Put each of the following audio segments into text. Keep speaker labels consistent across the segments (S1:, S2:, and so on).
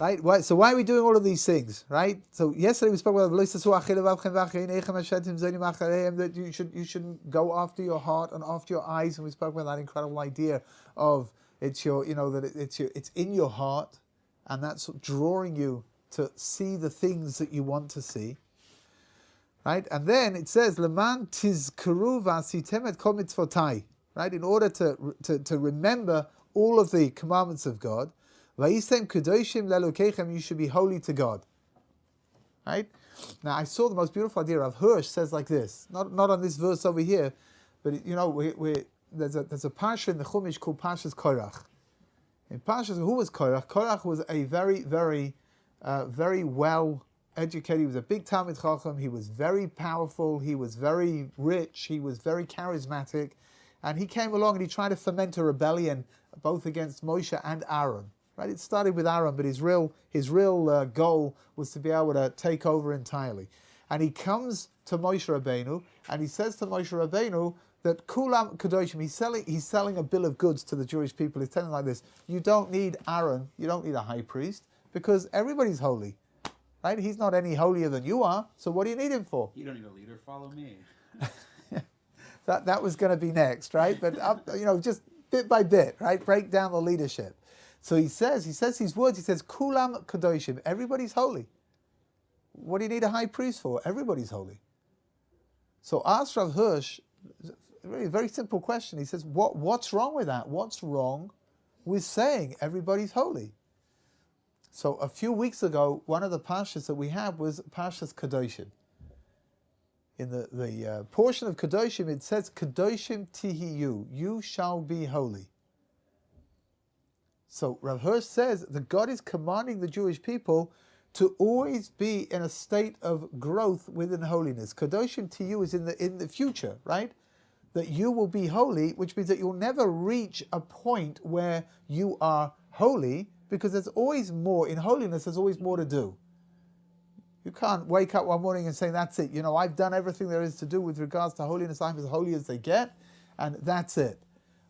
S1: Right? So why are we doing all of these things? Right? So yesterday we spoke about that you shouldn't go after your heart and after your eyes, and we spoke about that incredible idea of it's your, that it's in your heart, and that's drawing you to see the things that you want to see. Right? And then it says, Leman tizkaru v'asitem et kol mitzvotai. Right? In order to remember all of the commandments of God, v'yisem kadoshim lelokechem, you should be holy to God. Right? Now I saw the most beautiful idea of Hirsch says like this, not on this verse over here, but there's a parsha in the Chumash called Parshas Korach. In Parshas, who was Korach? Korach was a very, very, very well educated. He was a big Talmid Chacham. He was very powerful. He was very rich. He was very charismatic, and he came along and he tried to foment a rebellion both against Moshe and Aaron. Right? It started with Aaron, but his real goal was to be able to take over entirely. And he comes to Moshe Rabbeinu and he says to Moshe Rabbeinu that Kulam Kadoshim, he's selling a bill of goods to the Jewish people. He's telling them like this: you don't need Aaron, you don't need a high priest, because everybody's holy. Right? He's not any holier than you are, so what do you need him for?
S2: You don't need a leader, follow me.
S1: That was going to be next, right? But just bit by bit, right? Break down the leadership. So he says these words, he says, Kulam Kadoshim, everybody's holy. What do you need a high priest for? Everybody's holy. So ask Rav Hirsch, really a very simple question. He says, what's wrong with that? What's wrong with saying everybody's holy? So a few weeks ago, one of the parshas that we had was Parshas Kadoshim. In the portion of Kadoshim, it says, Kadoshim tihiyu, you shall be holy. So Rav Hirsch says that God is commanding the Jewish people to always be in a state of growth within holiness. Kadoshim tihiyu is in the future, right? That you will be holy, which means that you'll never reach a point where you are holy, because there's always more. In holiness, there's always more to do. You can't wake up one morning and say, that's it. I've done everything there is to do with regards to holiness. I'm as holy as they get, and that's it.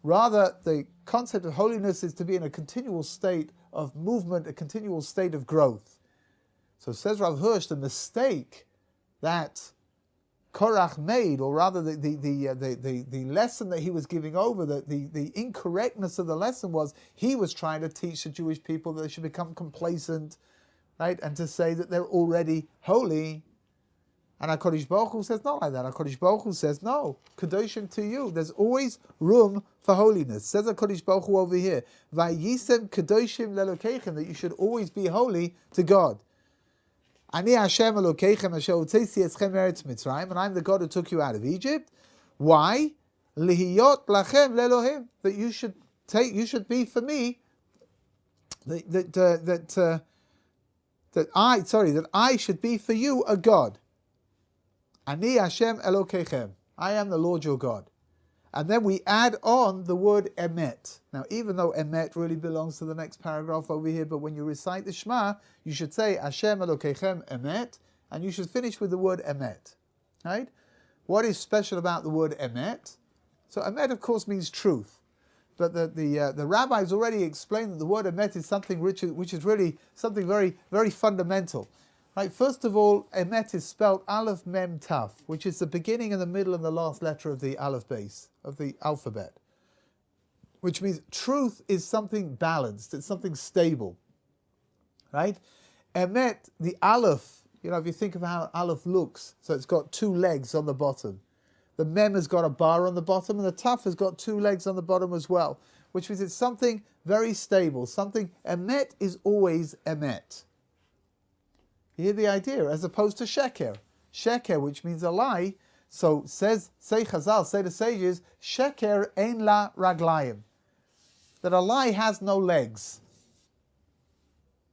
S1: Rather, the concept of holiness is to be in a continual state of movement, a continual state of growth. So says Rav Hirsch, the mistake that Korach made, or rather the lesson that he was giving over, the incorrectness of the lesson was he was trying to teach the Jewish people that they should become complacent, right, and to say that they're already holy. And HaKadosh Baruch Hu says not like that. HaKadosh Baruch Hu says, no, Kadoshim to you. There's always room for holiness. Says HaKadosh Baruch Hu over here, Vayisem Kadoshim lelokechem, that you should always be holy to God. Ani Hashem Elokeichem asher hotzeisti etzchem me'eretz Mitzrayim, and I'm the God who took you out of Egypt. Why? Lihiyot lachem le'Elohim, that you should be for me, that I should be for you a God. Ani Hashem Elokeichem, I am the Lord your God. And then we add on the word emet. Now, even though emet really belongs to the next paragraph over here, but when you recite the Shema, you should say Hashem Elokeichem emet, and you should finish with the word emet. Right? What is special about the word emet? So emet, of course, means truth. But the rabbis already explained that the word emet is something which is really something very, very fundamental. Right, first of all, emet is spelled Aleph Mem Taf, which is the beginning and the middle and the last letter of the Aleph base, of the alphabet. Which means truth is something balanced, it's something stable. Right? Emet, the Aleph, if you think of how Aleph looks, so it's got two legs on the bottom. The Mem has got a bar on the bottom, and the Taf has got two legs on the bottom as well. Which means it's something very stable, emet is always emet. You hear the idea, as opposed to sheker. Sheker, which means a lie. So say Chazal, say the sages, sheker ein la raglayim, that a lie has no legs.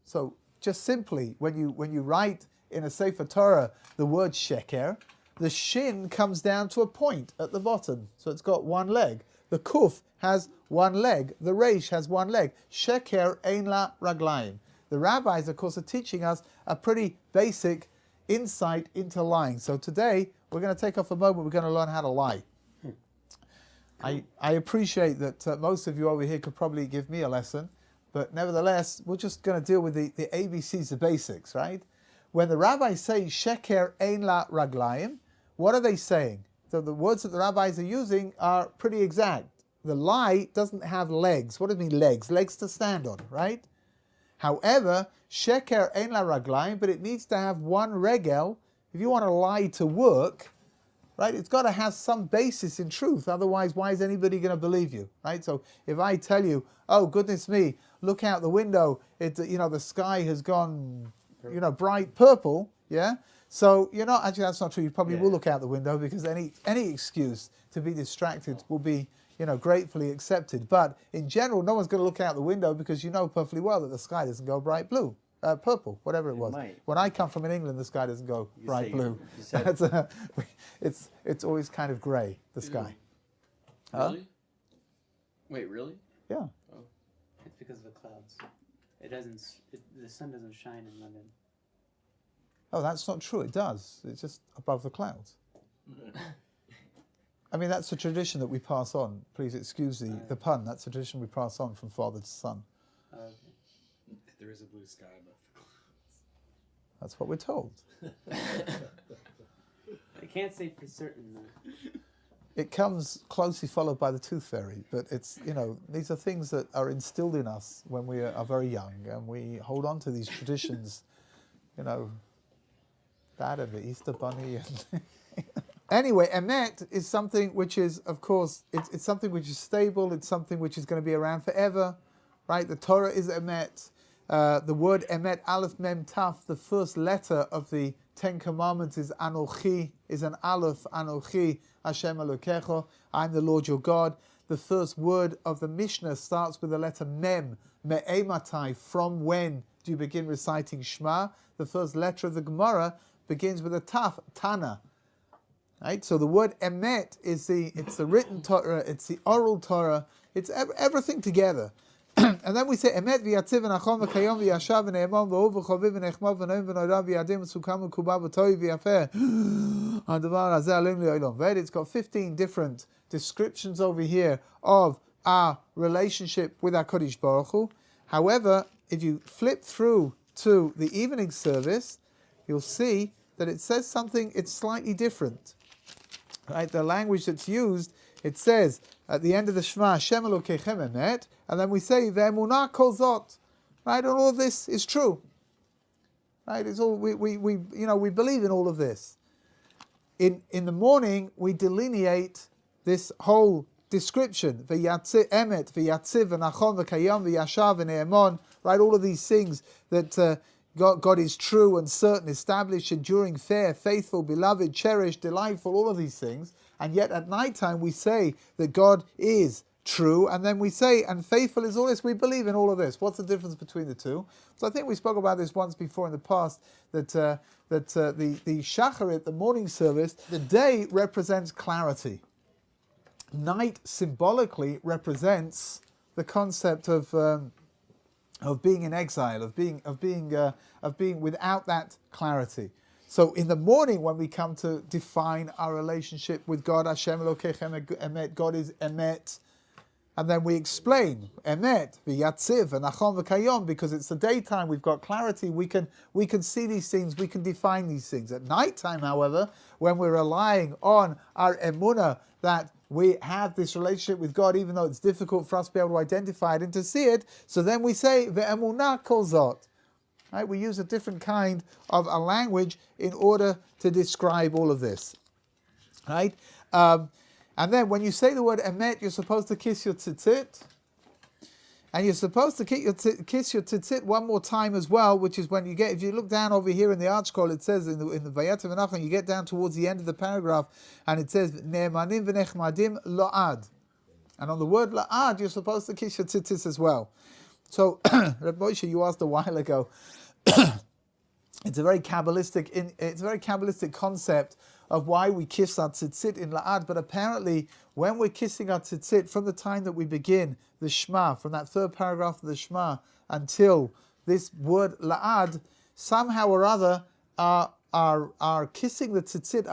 S1: So just simply, when you write in a Sefer Torah the word sheker, the shin comes down to a point at the bottom, so it's got one leg. The kuf has one leg. The reish has one leg. Sheker ein la raglayim. The rabbis, of course, are teaching us a pretty basic insight into lying. So today, we're going to take off a moment, we're going to learn how to lie. I appreciate that most of you over here could probably give me a lesson, but nevertheless, we're just going to deal with the ABCs, the basics, right? When the rabbis say sheker ein la raglayim, what are they saying? So the words that the rabbis are using are pretty exact. The lie doesn't have legs. What does it mean legs? Legs to stand on, right? However, sheker ein la raglayim, but it needs to have one regel. If you want a lie to work, right, it's got to have some basis in truth. Otherwise, why is anybody going to believe you, right? So if I tell you, oh, goodness me, look out the window, the sky has gone, bright purple, yeah? So, actually that's not true. You probably will look out the window because any excuse to be distracted will be, gratefully accepted. But in general, no one's going to look out the window because you know perfectly well that the sky doesn't go bright blue. Purple, whatever it was.
S2: Might.
S1: When I come from in England, the sky doesn't go bright blue. It's always kind of grey, the sky.
S3: Really? Wait, really?
S1: Yeah.
S4: Oh. It's because of the clouds. The sun doesn't shine in London.
S1: Oh, that's not true. It does. It's just above the clouds. I mean, that's a tradition that we pass on. Please excuse the pun. That's a tradition we pass on from father to son.
S4: Okay.
S3: There is a blue sky above the clouds.
S1: That's what we're told.
S4: I can't say for certain, though.
S1: It comes closely followed by the tooth fairy, but it's, these are things that are instilled in us when we are very young, and we hold on to these traditions, that and the Easter bunny. And anyway, emet is something which is, of course, it's something which is stable, it's something which is going to be around forever, right? The Torah is emet. The word emet, aleph mem taf, the first letter of the Ten Commandments is Anochi, is an aleph, Anochi, Hashem Elokecho, I'm the Lord your God. The first word of the Mishnah starts with the letter mem, me'ematai, from when do you begin reciting Shema? The first letter of the Gemara begins with a taf, Tana. Right? So the word emet is it's the written Torah, it's the oral Torah, it's everything together. And then we say emet v'yatziv v'nachon v'kayom v'yashav v'ne'emon v'oh v'choviv v'nechmav v'noim v'noirav v'yadim v'sukam v'kubav v'toi v'yafeh ha'davar hazeh alim li'olam ved. It's got 15 different descriptions over here of our relationship with our Kodesh Baruch Hu. However, if you flip through to the evening service, you'll see that it says something, it's slightly different. Right? The language that's used, it says at the end of the Shema, Hashem Elokechem emet, and then we say ve'emunah kol zot. Right? And all of this is true. Right? It's all we believe in all of this. In the morning, we delineate this whole description. Ve'yatziv emet, ve'yatziv, v'nachon, v'kayam, v'yashav, v'ne'emon. Right? All of these things that God is true and certain, established, enduring, fair, faithful, beloved, cherished, delightful, all of these things. And yet at night time we say that God is true, and then we say, and faithful is all this. We believe in all of this. What's the difference between the two? So I think we spoke about this once before in the past, that the shacharit, the morning service, the day represents clarity. Night symbolically represents the concept of being in exile, of being without that clarity. So in the morning, when we come to define our relationship with God, Hashem Elokechem emet, God is emet, and then we explain emet, v'yatziv, v'nachon v'kayom, because it's the daytime, we've got clarity, we can see these things, we can define these things. At nighttime, however, when we're relying on our emunah, that we have this relationship with God, even though it's difficult for us to be able to identify it and to see it, so then we say ve'emunah kol zot. Right? We use a different kind of a language in order to describe all of this. Right? And then when you say the word emet, you're supposed to kiss your tzitzit. And you're supposed to kiss your tzitzit one more time as well, which is when if you look down over here in the article, it says in the Vayativ V'nachon, you get down towards the end of the paragraph, and it says, Ne'emanim v'nechmadim lo'ad. And on the word lo'ad, you're supposed to kiss your tzitzit as well. So, Rabbi Moshe, you asked a while ago, it's a very Kabbalistic concept of why we kiss our tzitzit in la'ad, but apparently when we're kissing our tzitzit from the time that we begin the Shema, from that third paragraph of the Shema until this word la'ad, somehow or other our kissing the tzitzit,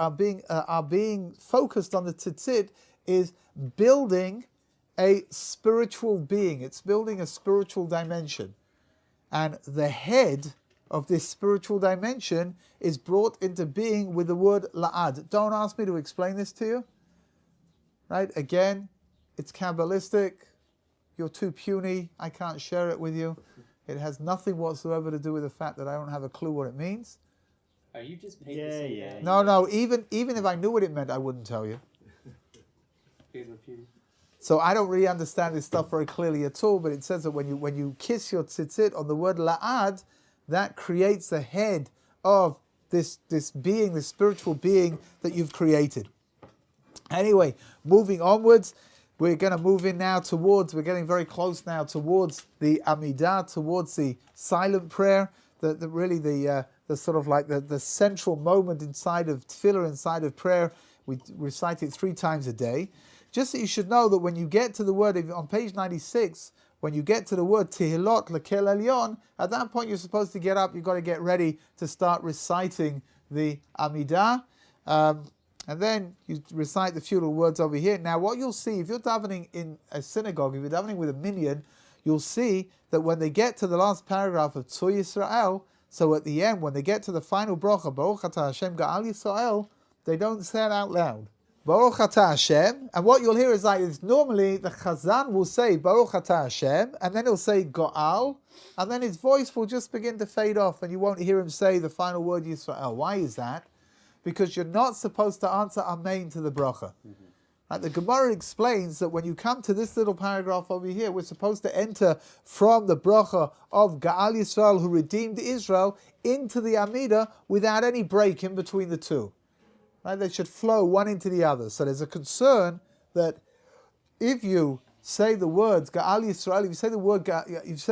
S1: our being focused on the tzitzit is building a spiritual being. It's building a spiritual dimension. And the head of this spiritual dimension is brought into being with the word la'ad. Don't ask me to explain this to you. Right? Again, it's Kabbalistic. You're too puny. I can't share it with you. It has nothing whatsoever to do with the fact that I don't have a clue what it means.
S4: Are you just paid to say that?
S1: No. Even if I knew what it meant, I wouldn't tell you.
S4: Because we're puny.
S1: So I don't really understand this stuff very clearly at all, but it says that when you kiss your tzitzit on the word la'ad, that creates the head of this being, this spiritual being that you've created. Anyway, moving onwards, we're going to move in now towards, we're getting very close now towards the Amidah, towards the silent prayer, the sort of like the central moment inside of tefillah, inside of prayer. We recite it 3 times a day. Just that you should know that when you get to the word, on page 96, when you get to the word Tehilot Lekel Elyon, at that point you're supposed to get up, you've got to get ready to start reciting the Amidah. And then you recite the few little words over here. Now what you'll see, if you're davening in a synagogue, if you're davening with a minyan, you'll see that when they get to the last paragraph of Tzur Yisrael, so at the end, when they get to the final bracha, Baruch Atah Hashem Ga'al Yisrael, they don't say it out loud. Baruch Atah Hashem, and what you'll hear is like this. Normally the Chazan will say Baruch Atah Hashem, and then he'll say Go'al, and then his voice will just begin to fade off, and you won't hear him say the final word Yisrael. Why is that? Because you're not supposed to answer Amen to the bracha. Right? The Gemara explains that when you come to this little paragraph over here, we're supposed to enter from the bracha of Ga'al Yisrael, who redeemed Israel, into the Amidah without any break in between the two. Right? They should flow one into the other. So there's a concern that if you say the words Ga'al Yisrael, if you say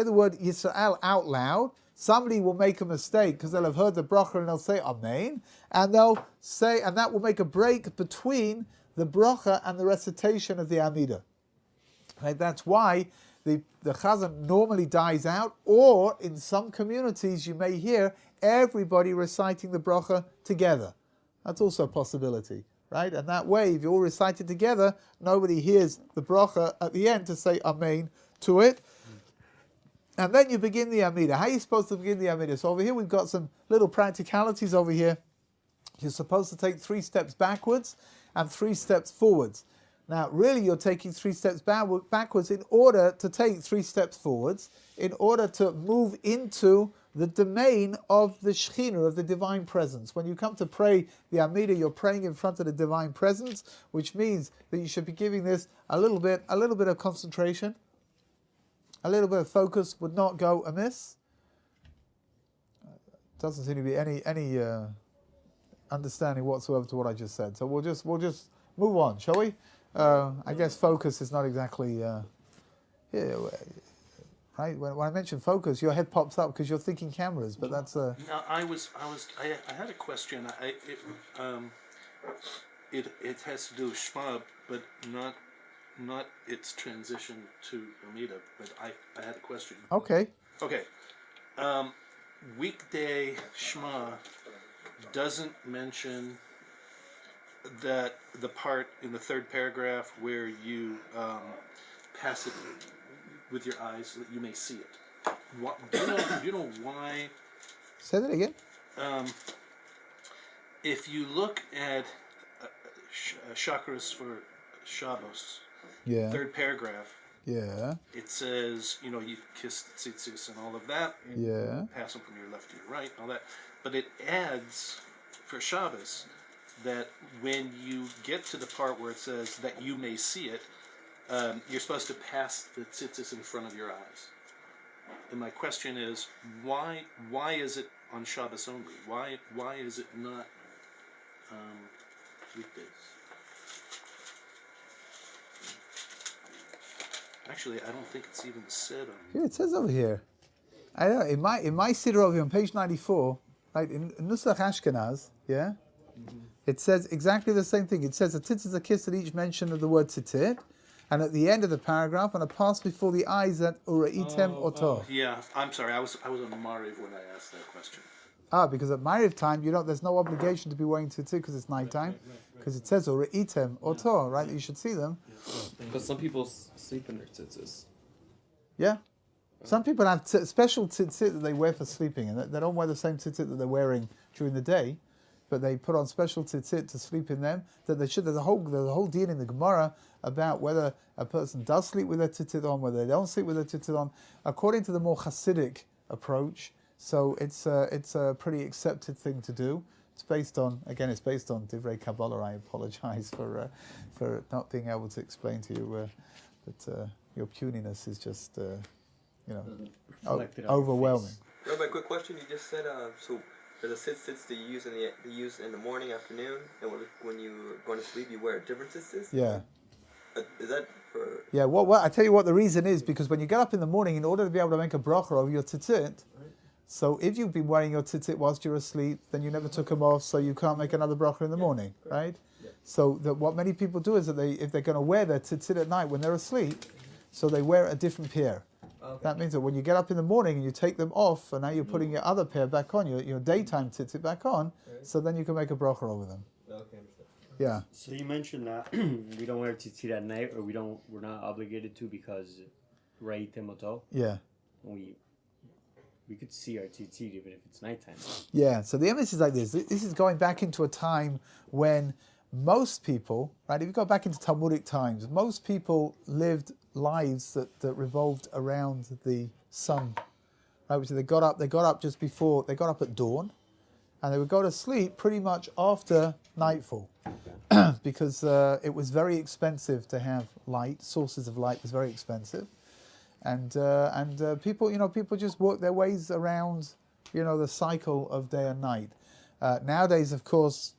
S1: the word Yisrael out loud, somebody will make a mistake because they'll have heard the bracha and they'll say Amen, and they'll say, and that will make a break between the bracha and the recitation of the Amidah. Right? That's why the Chazan normally dies out, or in some communities you may hear everybody reciting the bracha together. That's also a possibility, right? And that way, if you all recite it together, nobody hears the bracha at the end to say Amen to it. And then you begin the Amidah. How are you supposed to begin the Amidah? So over here we've got some little practicalities over here. You're supposed to take 3 steps backwards and 3 steps forwards. Now, really you're taking 3 steps backwards in order to take 3 steps forwards, in order to move into the domain of the Shekhinah, of the Divine Presence. When you come to pray the Amidah, you're praying in front of the Divine Presence, which means that you should be giving this a little bit of concentration. A little bit of focus would not go amiss. Doesn't seem to be any understanding whatsoever to what I just said. So we'll just move on, shall we? I guess focus is not exactly right. When I mention focus, your head pops up because you're thinking cameras, but that's
S2: No, I had a question. It has to do with Shema, but not its transition to Amida, but I had a question.
S1: Okay.
S2: Okay. Weekday Shema doesn't mention that the part in the 3rd paragraph where you pass it with your eyes so that you may see it. Do you know why?
S1: Say that again.
S2: If you look at chakras for Shabbos,
S1: Yeah.
S2: 3rd paragraph,
S1: Yeah.
S2: it says, you kiss the tzitzis and all of that, and
S1: Yeah.
S2: pass them from your left to your right, all that. But it adds, for Shabbos, that when you get to the part where it says that you may see it, you're supposed to pass the tzitzis in front of your eyes. And my question is, why is it on Shabbos only? Why is it not weekdays? Actually, I don't think it's even said on.
S1: Yeah, it says over here. I know in my siddur over here on page 94, right in Nusach Ashkenaz, yeah, it says exactly the same thing. It says a tzitzit is a kiss at each mention of the word tzitzit, and at the end of the paragraph, and a pass before the eyes that uraitem oto.
S2: Yeah, I'm sorry. I was on Mariv when I asked that question.
S1: Because at Ma'ariv time, there's no obligation to be wearing tzitzit because it's nighttime. Because it says, or item, or Torah, right? That you should see them.
S3: But some people sleep in their tzitzis.
S1: Yeah. Some people have special tzitzit that they wear for sleeping, and they don't wear the same tzitzit that they're wearing during the day, but they put on special tzitzit to sleep in them. That they should. There's a whole deal in the Gemara about whether a person does sleep with their tzitzit on, whether they don't sleep with their tzitzit on, according to the more Hasidic approach. So it's a pretty accepted thing to do. It's based on Divrei Kabbalah. I apologize for not being able to explain to you, but your puniness is just overwhelming.
S5: Rabbi, quick question. You just said so. There's a tzitzit that you use in the morning, afternoon, and when you're going to sleep, you wear different tzitzits.
S1: Yeah.
S5: Is that for?
S1: Yeah. Well, I tell you what the reason is, because when you get up in the morning, in order to be able to make a bracha over your tzitzit. So if you've been wearing your tzitzit whilst you're asleep, then you never took them off, so you can't make another bracha in the morning, right? Yeah. So what many people do is that if they're going to wear their tzitzit at night when they're asleep, so they wear a different pair. Okay. That means that when you get up in the morning and you take them off, and now you're putting your other pair back on, your daytime tzitzit back on, so then you can make a bracha over them.
S5: Okay.
S1: Yeah.
S6: So you mentioned that we don't wear tzitzit at night, or we're not obligated to because Ra'ite Moto.
S1: Yeah.
S6: We could see our tzitzit even if it's nighttime.
S1: Yeah, so the image is like this. This is going back into a time when most people, right, if you go back into Talmudic times, most people lived lives that revolved around the sun. Right, which they got up just before, they got up at dawn, and they would go to sleep pretty much after nightfall. Because it was very expensive to have light, sources of light was very expensive. And people just work their ways around, the cycle of day and night. Nowadays, of course,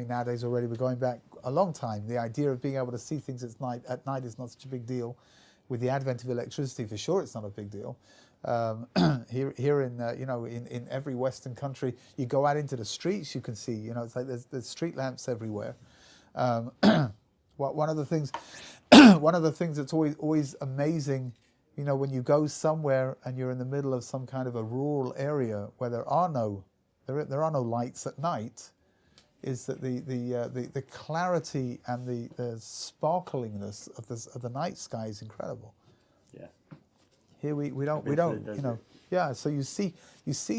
S1: nowadays already we're going back a long time. The idea of being able to see things at night is not such a big deal. With the advent of electricity, for sure, it's not a big deal. Here in every Western country, you go out into the streets, you can see, it's like there's street lamps everywhere. One of the things that's always amazing. When you go somewhere and you're in the middle of some kind of a rural area where there are no lights at night, is that the clarity and the sparklingness of the night sky is incredible.
S6: Yeah.
S1: Here we don't yeah. So you see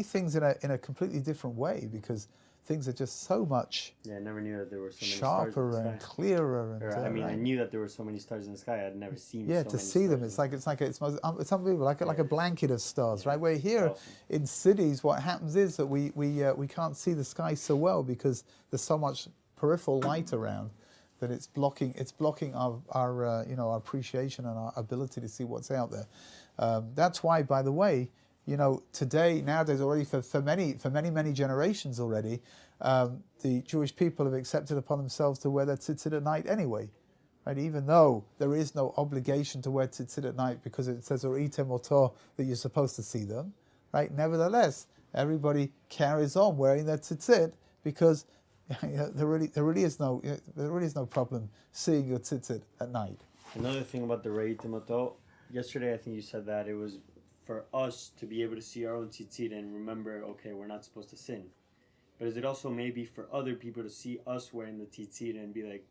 S1: things in a completely different way because things are just so much.
S6: Yeah, I never knew that there were so many
S1: sharper
S6: stars in the
S1: and
S6: sky.
S1: clearer. And,
S6: I knew that there were so many stars in the sky. I'd never seen.
S1: Yeah,
S6: so
S1: to
S6: many
S1: see them,
S6: stars
S1: it's unbelievable, like a blanket of stars, right? Where here
S6: awesome.
S1: in cities, what happens is that we can't see the sky so well because there's so much peripheral light around that it's blocking our appreciation and our ability to see what's out there. That's why, by the way, nowadays already for many generations already, the Jewish people have accepted upon themselves to wear their tzitzit at night anyway, right? Even though there is no obligation to wear tzitzit at night because it says or item otor that you're supposed to see them, right? Nevertheless, everybody carries on wearing their tzitzit because there really is no problem seeing your tzitzit at night.
S6: Another thing about the Ra'ite Moto, yesterday I think you said that it was for us to be able to see our own tzitzit and remember, okay, we're not supposed to sin. But is it also maybe for other people to see us wearing the tzitzit and be like,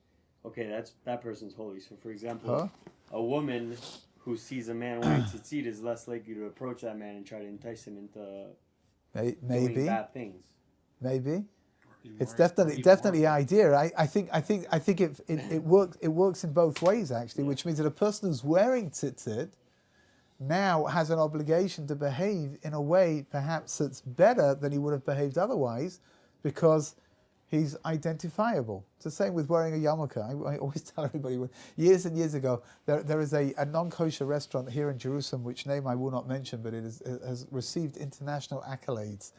S6: okay, that person's holy. So for example, a woman who sees a man wearing tzitzit is less likely to approach that man and try to entice him into doing bad things. Maybe.
S1: It's definitely an idea. I think it works in both ways actually, which means that a person who's wearing tzitzit now has an obligation to behave in a way perhaps that's better than he would have behaved otherwise because he's identifiable. It's the same with wearing a yarmulke. I always tell everybody, years and years ago, there is a non-kosher restaurant here in Jerusalem, which name I will not mention, but it has received international accolades.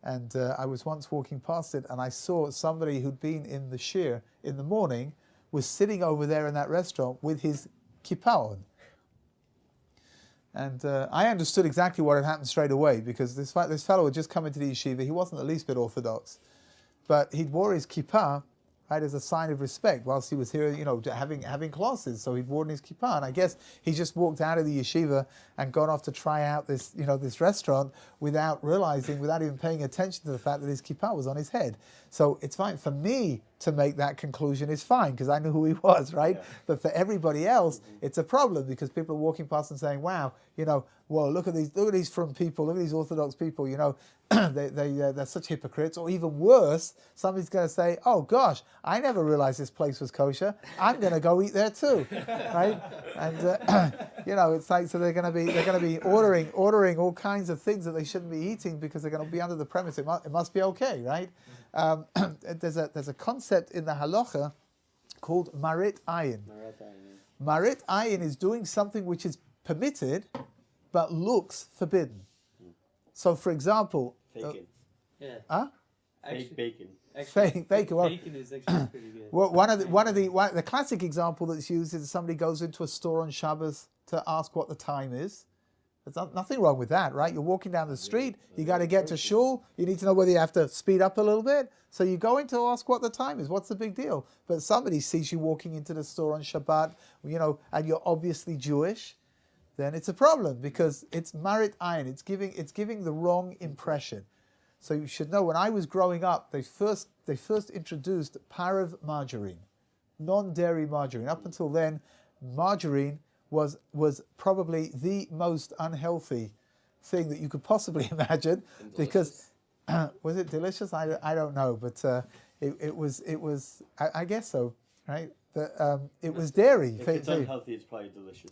S1: And I was once walking past it and I saw somebody who'd been in the shir in the morning was sitting over there in that restaurant with his kippah on. And I understood exactly what had happened straight away because this fellow had just come into the yeshiva. He wasn't the least bit orthodox, but he'd wore his kippah right, as a sign of respect whilst he was here, having classes. So he'd worn his kippah, and I guess he just walked out of the yeshiva and gone off to try out this, this restaurant without realizing, without even paying attention to the fact that his kippah was on his head. So it's fine for me to make that conclusion is fine because I knew who he was, right? Yeah. But for everybody else, it's a problem because people are walking past and saying, "Wow, well, look at these from people, look at these Orthodox people, they're such hypocrites." Or even worse, somebody's going to say, "Oh gosh, I never realized this place was kosher. I'm going to go eat there too," right? And it's like so they're going to be ordering all kinds of things that they shouldn't be eating because they're going to be under the premise it must be okay, right? There's a concept in the halacha called marit ayin. Marit ayin is doing something which is permitted but looks forbidden. So, for example,
S6: bacon.
S1: Fake
S6: bacon.
S1: Fake bacon. Well,
S4: bacon is actually pretty good.
S1: Well, the classic example that's used is somebody goes into a store on Shabbos to ask what the time is. There's nothing wrong with that, right? You're walking down the street, you got to get to shul, you need to know whether you have to speed up a little bit. So you go in to ask what the time is. What's the big deal? But somebody sees you walking into the store on Shabbat, and you're obviously Jewish, then it's a problem because it's marit ayin. It's giving the wrong impression. So you should know when I was growing up, they first introduced parav margarine, non-dairy margarine. Up until then, margarine was probably the most unhealthy thing that you could possibly imagine because was it delicious? I don't know, but it was I guess so, right? It was dairy.
S6: If it's unhealthy, it's probably delicious.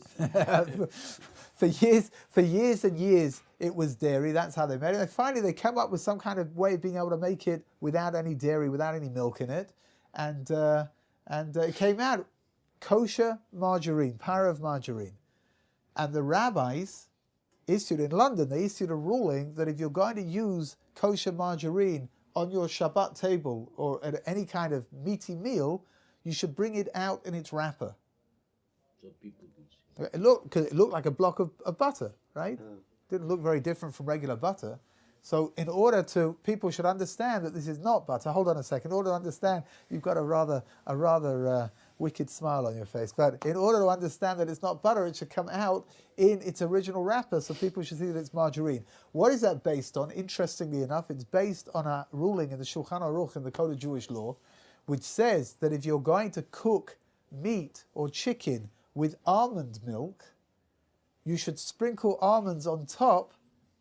S1: For years and years, it was dairy. That's how they made it. And finally, they came up with some kind of way of being able to make it without any dairy, without any milk in it, and it came out kosher margarine, parav margarine. And the rabbis issued in London, they issued a ruling that if you're going to use kosher margarine on your Shabbat table or at any kind of meaty meal, you should bring it out in its wrapper.
S7: So people
S1: It looked like a block of butter, right? Didn't look very different from regular butter. So in order to, people should understand that this is not butter. Hold on a second. In order to understand, you've got a rather wicked smile on your face. But in order to understand that it's not butter, it should come out in its original wrapper, so people should see that it's margarine. What is that based on? Interestingly enough, it's based on a ruling in the Shulchan Aruch in the Code of Jewish Law, which says that if you're going to cook meat or chicken with almond milk, you should sprinkle almonds on top,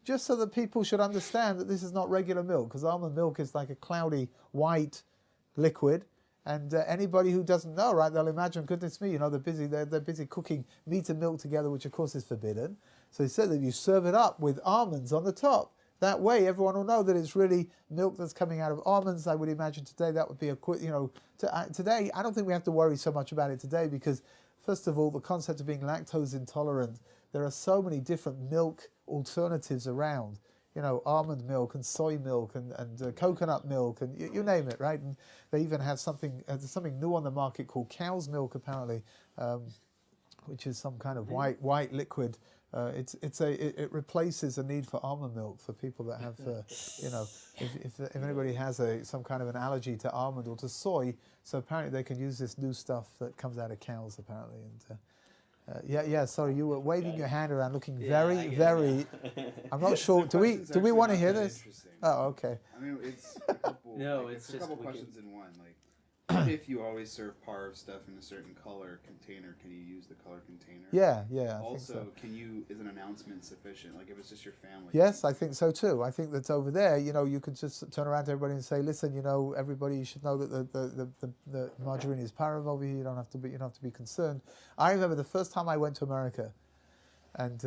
S1: just so that people should understand that this is not regular milk, because almond milk is like a cloudy white liquid, and anybody who doesn't know, right, they'll imagine, goodness me, they're busy cooking meat and milk together, which of course is forbidden. So he said that you serve it up with almonds on the top. That way, everyone will know that it's really milk that's coming out of almonds. I would imagine today that would be today I don't think we have to worry so much about it today because, first of all, the concept of being lactose intolerant, there are so many different milk alternatives around, almond milk and soy milk and coconut milk and you name it, right? And they even have something new on the market called cow's milk, apparently, which is some kind of white liquid. It replaces a need for almond milk for people that have, if anybody has some kind of an allergy to almond or to soy. So apparently they can use this new stuff that comes out of cows, apparently. And sorry, you were waving your hand around, looking very. I'm not sure. Do we want to hear this? Oh, okay.
S8: I mean, it's a couple.
S4: No,
S8: it's
S4: it's
S8: a
S4: just
S8: couple
S4: wicked.
S8: questions in one. Like, if you always serve parv stuff in a certain color container, can you use the color container?
S1: Yeah. I
S8: Also,
S1: think so.
S8: is an announcement sufficient? Like, if it's just your family.
S1: Yes, I think so too. I think that over there, you could just turn around to everybody and say, listen, everybody should know that the margarine is parav over here. You don't have to be concerned. I remember the first time I went to America, and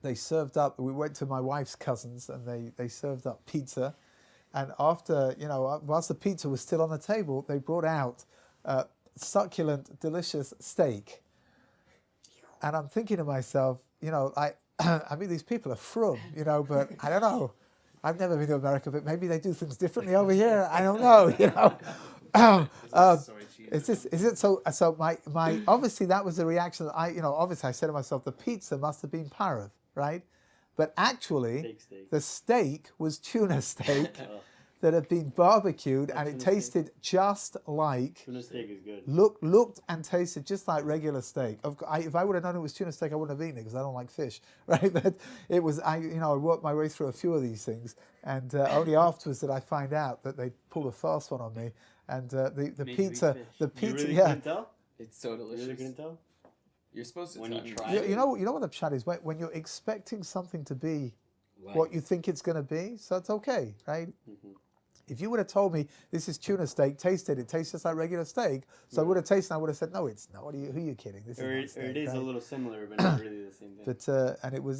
S1: they served up. We went to my wife's cousins, and they served up pizza. And after, whilst the pizza was still on the table, they brought out succulent, delicious steak. And I'm thinking to myself, I mean, these people are from, but I don't know. I've never been to America, but maybe they do things differently over here. I don't know, Is it so? So my obviously that was the reaction that obviously I said to myself, the pizza must have been parav, right? But actually, the steak was tuna steak that have been barbecued, and it
S6: tuna steak.
S1: tasted just like
S6: Tuna steak is good.
S1: looked and tasted just like regular steak. If I would have known it was tuna steak, I wouldn't have eaten it because I don't like fish, right? But it was, I worked my way through a few of these things, and only afterwards did I find out that they pulled a fast one on me. And the
S4: Made you eat
S1: pizza,
S4: fish.
S1: the
S6: You
S1: pizza,
S6: really
S1: yeah.
S6: couldn't tell?
S3: It's so
S6: You
S3: delicious.
S6: really couldn't tell?
S3: You're supposed to
S6: When you
S3: try
S1: You,
S3: it.
S1: you know what the chat is when you're expecting something to be what you think it's going to be, so it's okay, right?
S6: Mhm.
S1: If you would have told me this is tuna steak, it tastes just like regular steak, so I would have tasted, and I would have said, no, it's not. Who are you kidding? This
S6: Or,
S1: is not
S6: it
S1: steak,
S6: is
S1: right?
S6: a little similar, but not really the same thing.
S1: But and it was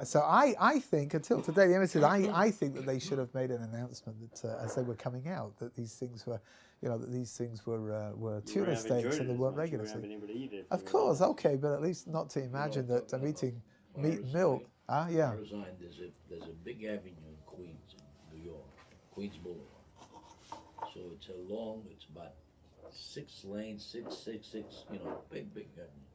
S1: so I think until today the embassy I think that they should have made an announcement that as they were coming out that these things were
S6: You
S1: tuna
S6: wouldn't have
S1: steaks
S6: enjoyed
S1: and they
S6: it as
S1: weren't
S6: much,
S1: regular
S6: you wouldn't have
S1: steaks.
S6: been able to eat it.
S1: Of course, okay, but at least not to imagine that I'm eating meat and milk. Yeah.
S7: I resigned. There's a big avenue in Queens, in New York, Queens Boulevard. So it's about 6 lanes, six, big avenue.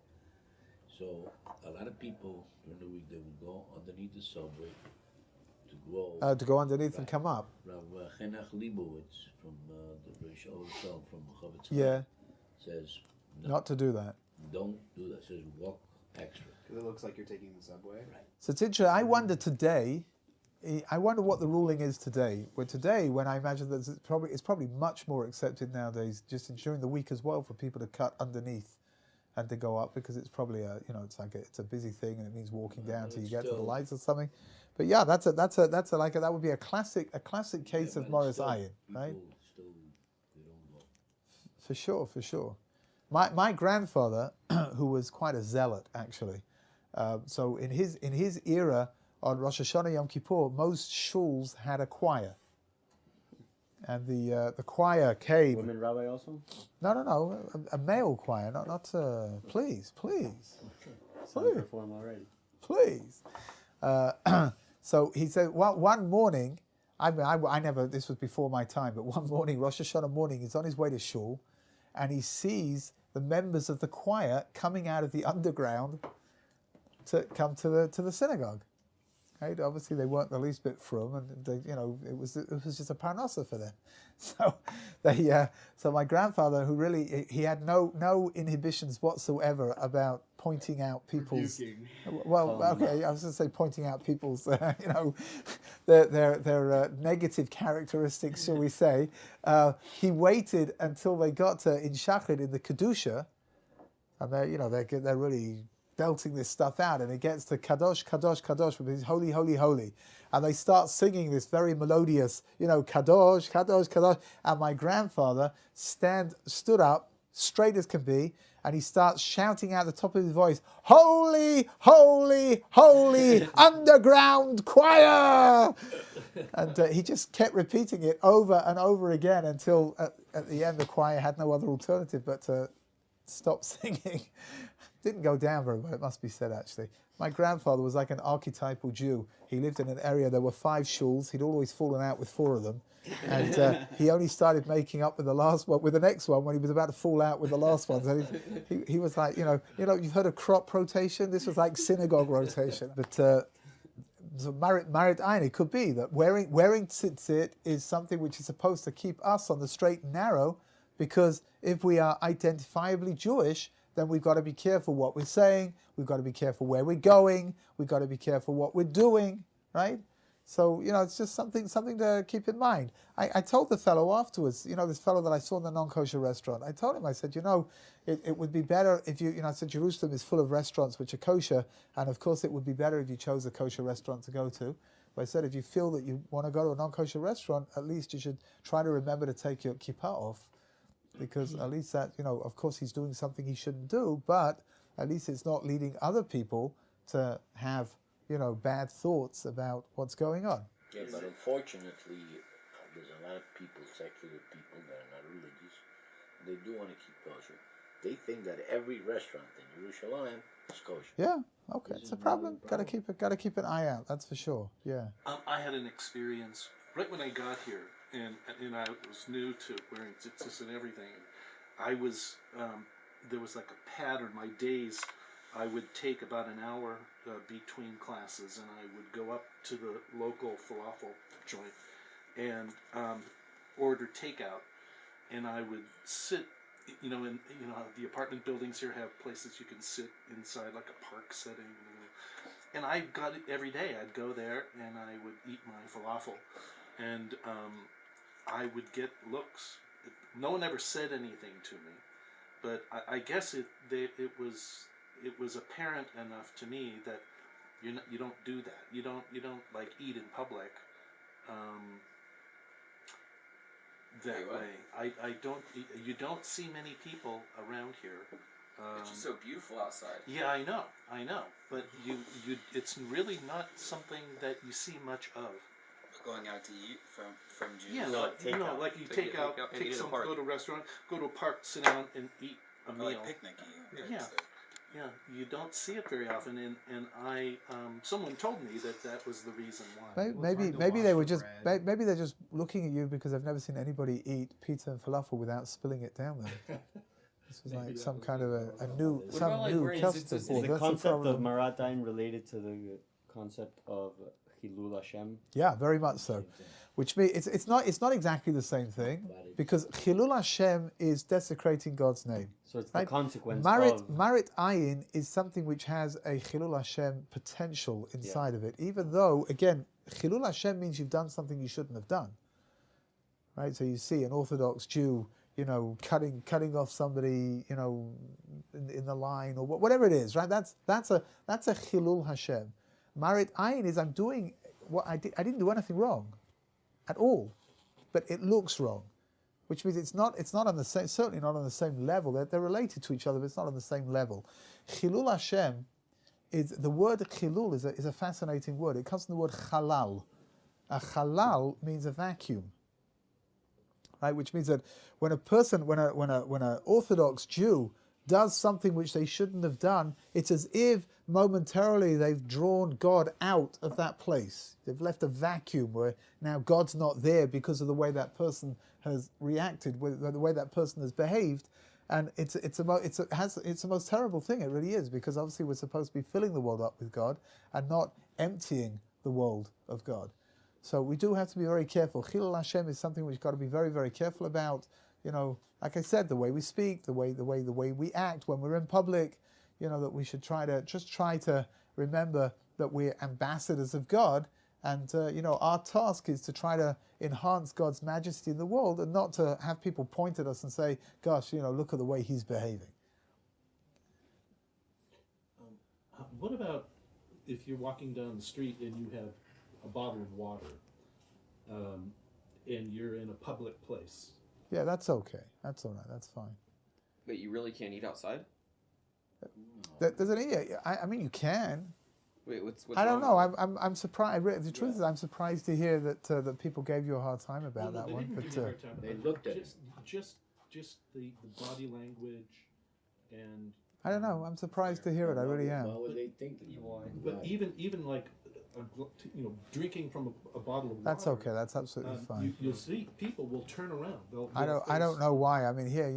S7: So a lot of people during the week they would go underneath the subway to grow.
S1: To go underneath and come up.
S7: Rabbi Chenach Leibowitz from the Rosh Hashanah from Chavetz
S1: Yeah.
S7: Chaim says
S1: Not to do that.
S7: don't do that. Says walk extra.
S8: Because it looks like you're taking the subway.
S1: So it's interesting. I wonder today. I wonder what the ruling is today. When I imagine that it's probably much more accepted nowadays, just during the week as well, for people to cut underneath and to go up because it's probably it's a busy thing and it means walking down till you get to the
S7: still-
S1: lights or something. But yeah, that would be a classic case of Morris Ayin, right?
S7: People still they don't go.
S1: For sure. My grandfather, who was quite a zealot actually, so in his era on Rosh Hashanah Yom Kippur, most shuls had a choir, and the choir came.
S6: Women rabbi also?
S1: No, a male choir, not please.
S6: Sounds perform already.
S1: Please. So he said, one morning, I never, this was before my time, but one morning, Rosh Hashanah morning, he's on his way to shul, and he sees the members of the choir coming out of the underground to come to the synagogue. Right? Obviously, they weren't the least bit frum, and it was just a parnassa for them. So my grandfather, who really he had no inhibitions whatsoever about pointing out people's. Well, okay, I was going to say pointing out people's, their negative characteristics, shall we say? He waited until they got to in Shachrit in the kedusha, and they're really belting this stuff out, and it gets to Kadosh, Kadosh, Kadosh, which is holy, holy, holy. And they start singing this very melodious, Kadosh, Kadosh, Kadosh. And my grandfather stood up, straight as can be, and he starts shouting out the top of his voice, holy, holy, holy, underground choir! And he just kept repeating it over and over again until at the end the choir had no other alternative but to stop singing. Didn't go down very well, it must be said, actually. My grandfather was like an archetypal Jew. He lived in an area, there were 5 shuls. He'd always fallen out with 4 of them. And he only started making up with the next one when he was about to fall out with the last one. So he was like, you've heard of crop rotation? This was like synagogue rotation. But so Marit Ayin, it could be that wearing tzitzit is something which is supposed to keep us on the straight and narrow, because if we are identifiably Jewish, then we've got to be careful what we're saying, we've got to be careful where we're going, we've got to be careful what we're doing, right? So, it's just something to keep in mind. I told the fellow afterwards, this fellow that I saw in the non-kosher restaurant, I told him, I said, it would be better if I said Jerusalem is full of restaurants which are kosher, and of course it would be better if you chose a kosher restaurant to go to. But I said, if you feel that you want to go to a non-kosher restaurant, at least you should try to remember to take your kippah off. Because at least that, of course he's doing something he shouldn't do, but at least it's not leading other people to have, bad thoughts about what's going on.
S7: Yeah, but unfortunately, there's a lot of people, secular people that are not religious. They do want to keep kosher. They think that every restaurant in Jerusalem is kosher.
S1: Yeah, okay, it's a problem. Got to keep an eye out. That's for sure. Yeah.
S2: I had an experience right when I got here, and I was new to wearing tzitzis and everything. I was there was like a pattern. My days, I would take about an hour between classes, and I would go up to the local falafel joint, and order takeout, and I would sit, in the apartment buildings here have places you can sit inside, like a park setting, and I got it every day. I'd go there and I would eat my falafel, and I would get looks. No one ever said anything to me, but I guess it was apparent enough to me that you don't do that. You don't like eat in public. That way, I don't. You don't see many people around here.
S9: It's just so beautiful outside.
S2: Yeah, I know, but you, it's really not something that you see much of.
S9: Going out to eat from Jews.
S2: Yeah, like you take out, take some, go to a restaurant, go to a park, sit down and eat a meal.
S9: Like picnicking.
S2: Yeah, you don't see it very often, and I, someone told me that was the reason why.
S1: Maybe they were just maybe they're just looking at you because they've never seen anybody eat pizza and falafel without spilling it down them. This was like some kind of a new custom.
S6: Is the concept of Marat Ayin related to the concept of Chilul Hashem?
S1: Yeah, very much so. Which means it's not exactly the same thing, because Chilul Hashem is desecrating God's name.
S6: So it's the consequence
S1: Marit Ayin is something which has a Chilul Hashem potential inside of it, even though, again, Chilul Hashem means you've done something you shouldn't have done. Right? So you see an Orthodox Jew, cutting off somebody, in the line, or whatever it is, right? That's a Chilul Hashem. Marit Ayin is I'm doing what I didn't do anything wrong at all, but it looks wrong, which means it's not on the same, certainly not on the same level. They're related to each other, but it's not on the same level. Chilul Hashem is the word Chilul is a fascinating word. It comes from the word Chalal. A Chalal means a vacuum, right? Which means that when an Orthodox Jew does something which they shouldn't have done, it's as if momentarily they've drawn God out of that place. They've left a vacuum where now God's not there because of the way that person has reacted, the way that person has behaved, and it's the most terrible thing. It really is, because obviously we're supposed to be filling the world up with God and not emptying the world of God. So we do have to be very careful. Chilul Hashem is something we've got to be very, very careful about. Like I said, the way we speak, the way we act when we're in public, that we should try to remember that we're ambassadors of God, and our task is to try to enhance God's majesty in the world, and not to have people point at us and say, "Gosh, look at the way he's behaving."
S10: What about if you're walking down the street and you have a bottle of water, and you're in a public place?
S1: Yeah, that's okay. That's all right. That's fine.
S3: Wait, you really can't eat outside?
S1: There's I mean, you can.
S3: Wait, what's
S1: I don't know. I'm surprised. The truth is, I'm surprised to hear that people gave you a hard time about that one. But
S7: they looked at it.
S10: Just the body language, and
S1: I don't know. I'm surprised to hear it. I really am.
S7: Why would they think that you
S10: But even like drinking from a bottle of water.
S1: That's okay. That's absolutely fine.
S10: You'll see people will turn around.
S1: I don't know why. I mean, here,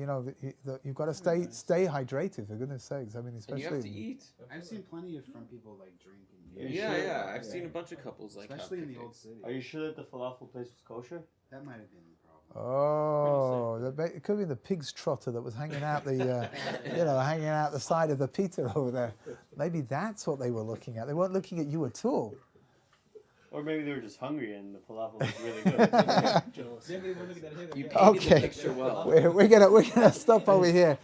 S1: you've got to stay hydrated, for goodness sakes. I mean, especially.
S3: And you have to eat.
S8: I've seen plenty from people like drinking.
S3: Yeah. I've seen a bunch of couples like
S8: especially in the old city.
S6: Are you sure that the falafel place was kosher?
S8: That might have been the problem.
S1: Oh, it could be the pig's trotter that was hanging out hanging out the side of the pita over there. Maybe that's what they were looking at. They weren't looking at you at all.
S6: Or maybe they were just hungry and the falafel was really good.
S3: You painted the picture well.
S1: We're gonna stop over here.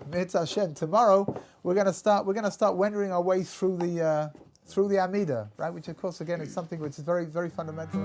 S1: Mitzvah Hashem. Tomorrow we're gonna start wending our way through the Amida, right? Which of course again is something which is very, very fundamental.